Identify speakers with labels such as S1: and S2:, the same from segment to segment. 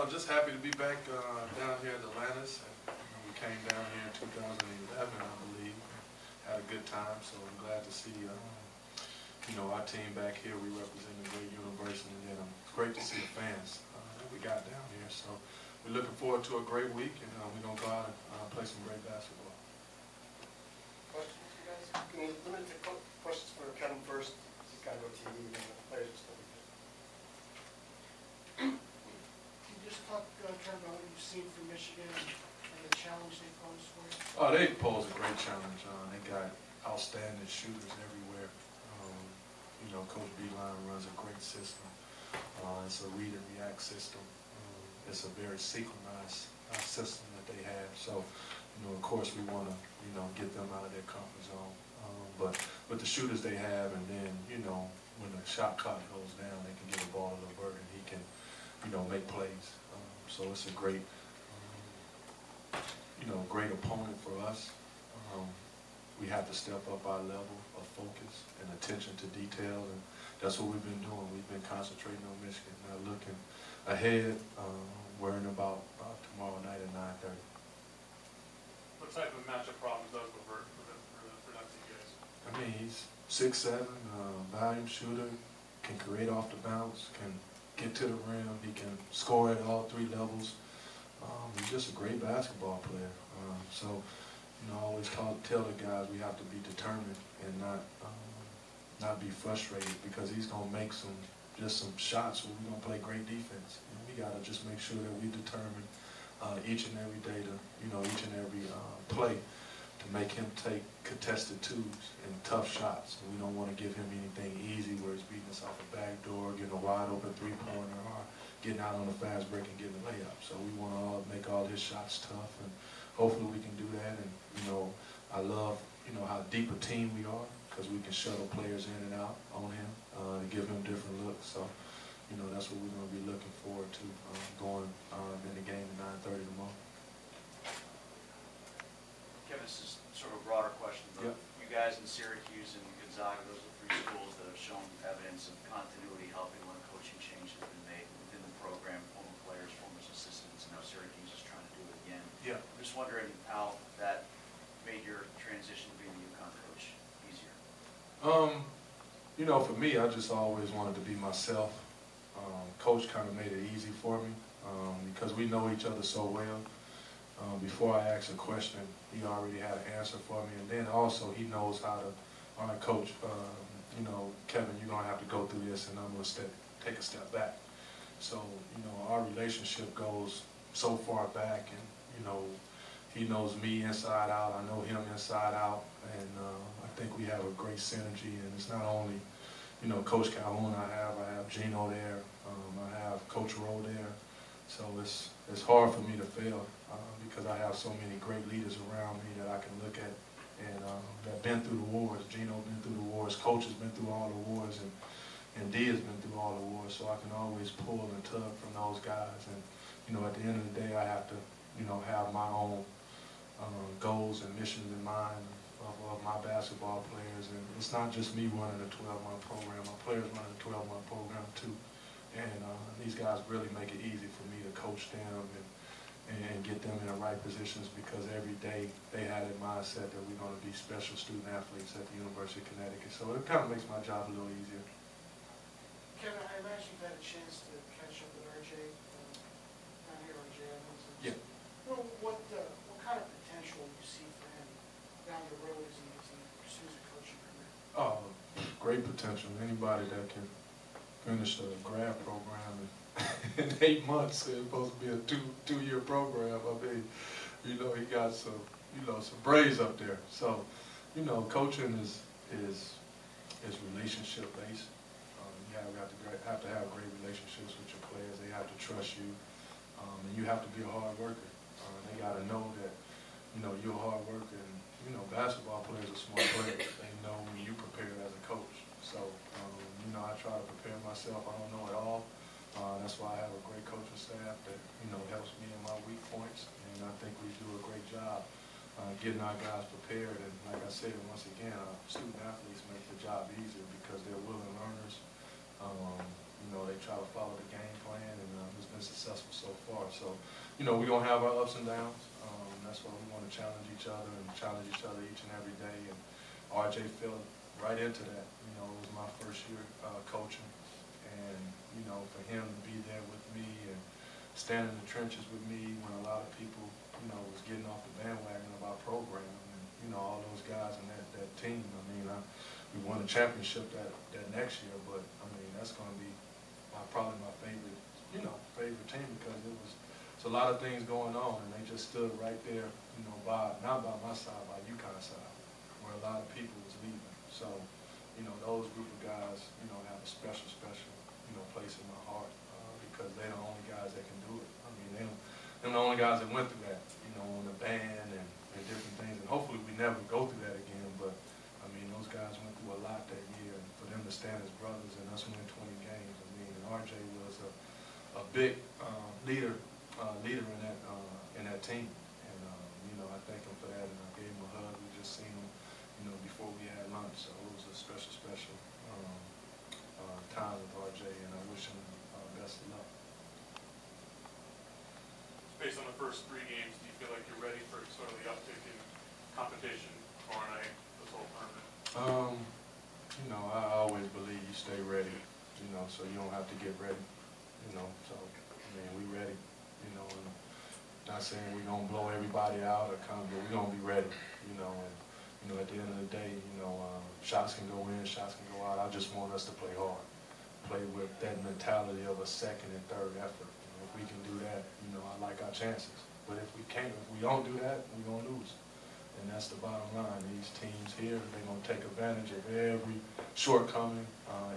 S1: I'm just happy to be back down here in Atlantis. We came down here in 2011, I believe. Had a good time, so I'm glad to see our team back here. We represent a great university, and then it's great to see the fans that we got down here. So we're looking forward to a great week, and we're going to go out and play some great basketball.
S2: Questions, you guys? Can we limit the questions for Kevin first? He's got to go TV, and the players are still here.
S3: Can you just talk, Kevin, about what you've seen from Michigan and the challenge they pose for you?
S1: Oh, they pose a great challenge. They got outstanding shooters everywhere. Coach Beeline runs a great system. It's a read and react system. It's a very synchronized system that they have. So, of course, we want to, get them out of their comfort zone. But with the shooters they have, and then, when the shot clock goes down, they can get the ball to LeVert and he can, make plays. So it's a great, great opponent for us. We have to step up our level of focus and attention to detail, and that's what we've been doing. We've been concentrating on Michigan, now looking ahead, worrying about tomorrow night at 9:30.
S4: What type of matchup problems does LeVert for that you guys?
S1: I mean, he's 6'7", volume shooter, can create off the bounce, can get to the rim, he can score at all three levels. He's just a great basketball player. I always tell the guys we have to be determined and not be frustrated, because he's gonna make some shots where we're gonna play great defense. And we gotta just make sure that we determine each and every day to each and every play to make him take contested twos and tough shots. And we don't want to give him anything easy where he's beating us off a back door, getting a wide open three-pointer, or getting out on the fast break and getting a layup. So we want to make all his shots tough, and hopefully we can do that. And I love how deep a team we are, because we can shuttle players in and out on him to give him different looks. So that's what we're going to be looking forward to going in the game at 9:30 tomorrow.
S5: Kevin, this is sort of a broader question, but
S1: yep.
S5: You guys in Syracuse and Gonzaga, those are three schools that have shown evidence of continuity helping when coaching changes have been made within the program, former players, former assistants, and now Syracuse is trying to do it again.
S1: Yeah.
S5: I'm just wondering how that made your transition to being the UConn coach easier.
S1: For me, I just always wanted to be myself. Coach kind of made it easy for me because we know each other so well. Before I asked a question, he already had an answer for me, and then also he knows how to, all right, Coach, Kevin, you're going to have to go through this, and I'm going to take a step back. So, our relationship goes so far back, and, he knows me inside out, I know him inside out, and I think we have a great synergy, and it's not only, Coach Calhoun I have Gino there, I have Coach Rowe there, so it's hard for me to fail because I have so many great leaders around me that I can look at and that been through the wars. Gino been through the wars, Coach has been through all the wars, and D has been through all the wars, so I can always pull and tug from those guys. And at the end of the day, I have to have my own goals and missions in mind of my basketball players, and it's not just me running a 12-month program. My players running a 12-month program too, and these guys really make it easy for me to coach them and get them in the right positions, because every day they had a mindset that we're going to be special student athletes at the University of Connecticut. So it kind of makes my job a little easier.
S3: Kevin, I imagine you've had a chance to catch up with RJ down here, RJ Evans.
S1: Yeah.
S3: What kind of potential you see for him down the road as he pursues a coaching career? Oh,
S1: great potential. Anybody that can finish a grad program in 8 months, it's supposed to be a two-year program. I mean, he got some braids up there. So, coaching is relationship based. You have to have great relationships with your players. They have to trust you, and you have to be a hard worker. They got to know that you're a hard worker, and basketball players are smart players. They know when you prepare as a coach. So, I try to prepare myself. I don't know it all. That's why I have a great coaching staff that helps me in my weak points, and I think we do a great job getting our guys prepared. And like I said, once again, student athletes make the job easier because they're willing learners. they try to follow the game plan, and it's been successful so far. So, we're going to have our ups and downs. That's why we want to challenge each other and challenge each other each and every day. And RJ fell right into that. It was my first year coaching. And, for him to be there with me and stand in the trenches with me when a lot of people, was getting off the bandwagon of our program. And, all those guys and that team. We won a championship that next year, but, that's going to be probably my favorite, favorite team because it's a lot of things going on, and they just stood right there, not by my side, by UConn side, where a lot of people was leaving. So, those group of guys, have a special, place in my heart because they're the only guys that can do it. They're the only guys that went through that, on the band and different things, and hopefully we never go through that again, but, those guys went through a lot that year, and for them to stand as brothers and us win 20 games, and RJ was a big leader in that team, and I thank him for that, and I gave him a hug. We just seen him, before we had lunch, so it was a special time with RJ, and I wish him best of luck.
S4: Based on the first 3 games, do you feel like you're ready for sort of the uptick in competition tomorrow night, this whole tournament?
S1: I always believe you stay ready, so you don't have to get ready, so, we ready, and not saying we're going to blow everybody out or come, but we're going to be ready, and, at the end of the day, shots can go in, shots can go out. I just want us to play hard, play with that mentality of a second and third effort. If we can do that, I like our chances. But if we can't, if we don't do that, we're going to lose. And that's the bottom line. These teams here, they're going to take advantage of every shortcoming,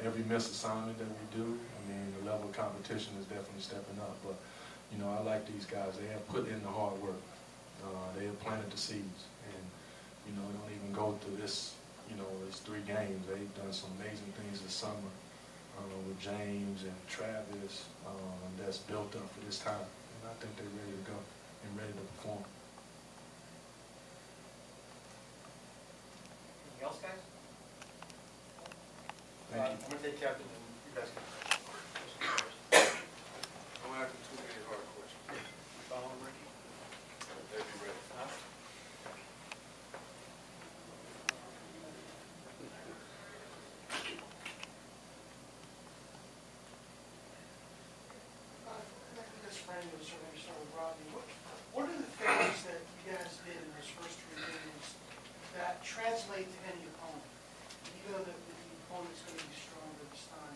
S1: every missed assignment that we do. The level of competition is definitely stepping up. But, I like these guys. They have put in the hard work. They have planted the seeds. And, don't even go through this, these 3 games. They've done some amazing things this summer with James and Travis that's built up for this time. And I think they're ready to go and ready to perform.
S2: Anything else, guys?
S1: Thank you.
S2: I'm going to take captain and you guys can.
S6: I'm asking too many hard questions.
S2: Follow him, Ricky.
S6: They'll be ready.
S3: Rodney, what are the things that you guys did in those first 3 games that translate to any opponent? You know that the opponent's going to be stronger this time.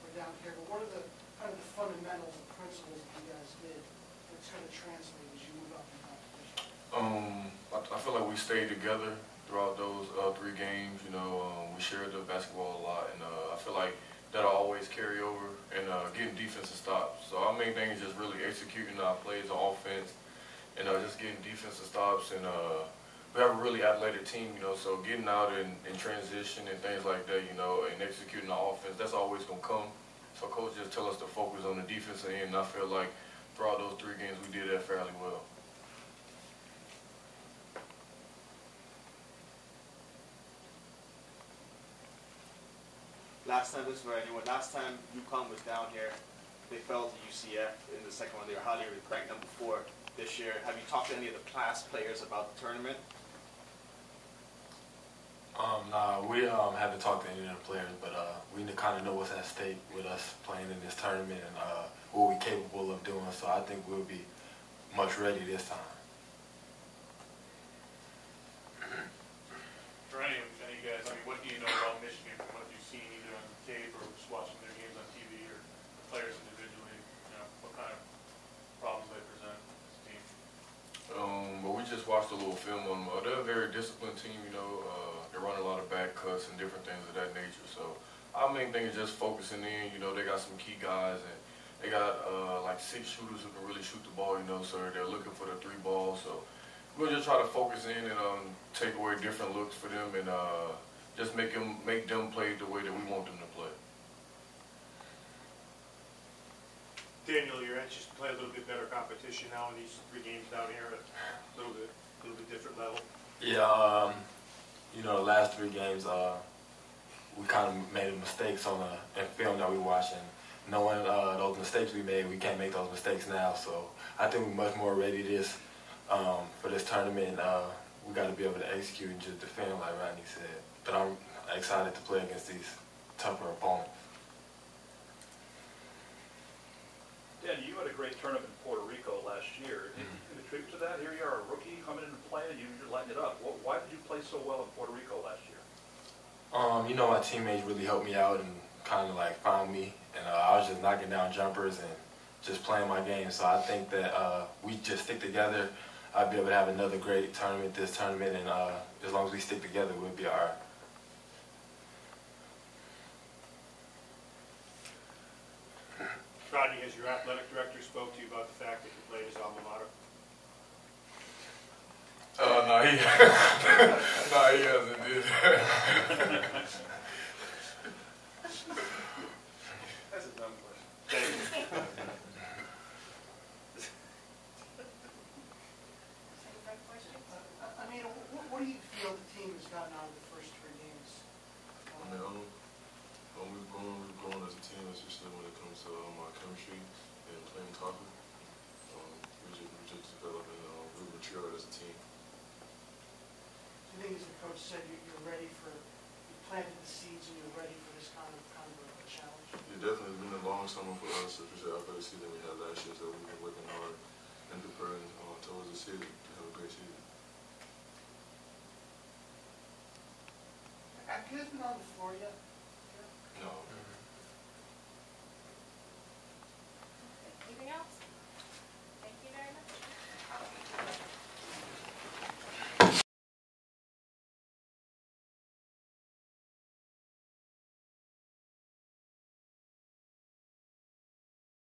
S3: We're down here, but what are the kind of the fundamentals and principles that you guys did that's going to translate as you move up in competition?
S6: I feel like we stayed together throughout those 3 games. We shared the basketball a lot, and I feel like that'll always carry over and getting defensive stops. So our main thing is just really executing our plays on offense and just getting defensive stops. And we have a really athletic team, so getting out in transition and things like that, and executing the offense, that's always going to come. So coach just tell us to focus on the defensive end, and I feel like throughout those 3 games we did that fairly well.
S7: Last time UConn was down here, they fell to UCF in the second one. They were highly ranked number 4 this year. Have you talked to any of the class players about the tournament?
S8: Nah, we haven't talked to any of the players, but we kind of know what's at stake with us playing in this tournament and what we're capable of doing. So I think we'll be much ready this time.
S4: For any guys, what do you know about Michigan from what you've seen either on tape or just watching their games on TV or the players individually? What kind of problems they present as a team?
S6: But we just watched a little film on them. They're a very disciplined team, they run a lot of back cuts and different things of that nature. So our main thing is just focusing in, they got some key guys and they got like 6 shooters who can really shoot the ball, so they're looking for the 3 balls. So we'll just try to focus in and take away different looks for them and just make them play the way that we want them to play.
S2: Daniel, you're anxious to play a little bit better competition now in these 3 games down here at a little bit different level.
S8: Yeah, the last 3 games, we kind of made mistakes on the film that we watched, and knowing those mistakes we made, we can't make those mistakes now. So I think we're much more ready for this tournament. We got to be able to execute and just defend, like Rodney said. But I'm excited to play against these tougher opponents.
S9: Dan, you had a great tournament in Puerto Rico last year. Can you attribute to that? Here you are, a rookie coming into play, and you're lighting it up. Why did you play so well in Puerto Rico last year?
S8: You know, my teammates really helped me out and kind of like found me, and I was just knocking down jumpers and just playing my game. So I think that we just stick together, I'll be able to have another great tournament this tournament, and as long as we stick together, we'll be all right.
S10: Rodney, has your athletic director spoke to you about the fact that you played his alma mater?
S6: No, he hasn't, dude.
S2: That's a dumb question.
S10: Thank you.
S3: Amida, what do you feel the team has gotten out of the first 3 games?
S1: We've grown as a team, especially when it comes to our chemistry and playing tougher. We just developed and we matured as a team.
S3: Do you think, as the coach said, you're ready for, you planted the seeds and you're ready for this kind of a challenge?
S1: It definitely has been a long summer for us, especially after the season we had last year, so we've been working hard and preparing towards the season to have a great season.
S3: Have you guys been on the floor yet?
S1: No.